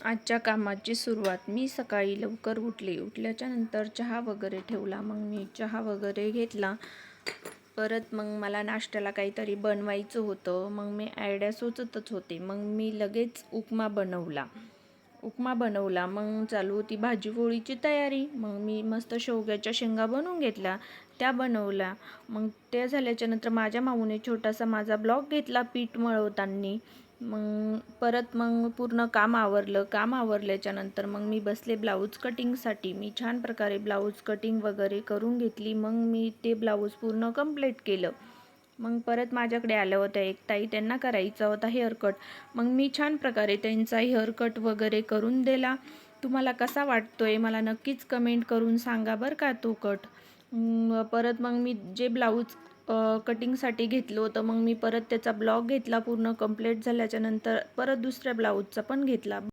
आजच्या कामाची सुरुवात मी सकाळी लवकर उठल्याच्या नंतर चहा वगैरे ठेवला. मग मी चहा वगैरे घेतला. परत मग मला नाश्त्याला काहीतरी बनवायचं होतं. मग मी आयडिया सुचतच होते. मग मी लगेच उपमा बनवला. मग चालू होती भाजीपोळीची तयारी. मग मी मस्त शेवग्याच्या शेंगा बनवून घेतल्या, त्या बनवल्या. मग ते झाल्याच्या नंतर माझ्या माऊने छोटासा माझा ब्लॉग घेतला पीठ मळवताना. मग पूर्ण काम आवरल्याच्या नंतर मग मी बसले ब्लाऊज कटिंगसाठी. मी छान प्रकारे ब्लाऊज कटिंग वगैरे करून घेतली. मग मी ते ब्लाऊज पूर्ण कंप्लीट केलं. मग परत माझ्याकडे आल्या होत्या एक ताई, त्यांना करायचा होता हेअरकट. मग मी छान प्रकारे त्यांचा हेअरकट वगैरे करून दिला. तुम्हाला कसा वाटतोय मला नक्कीच कमेंट करून सांगा बरं का तो कट. परत मग मी जे ब्लाऊज कटिंगसाठी घेतलं होतं, मग मी परत त्याचा ब्लॉग घेतला. पूर्ण कंप्लीट झाल्याच्या नंतर परत दुसऱ्या ब्लाऊजचा पण घेतला.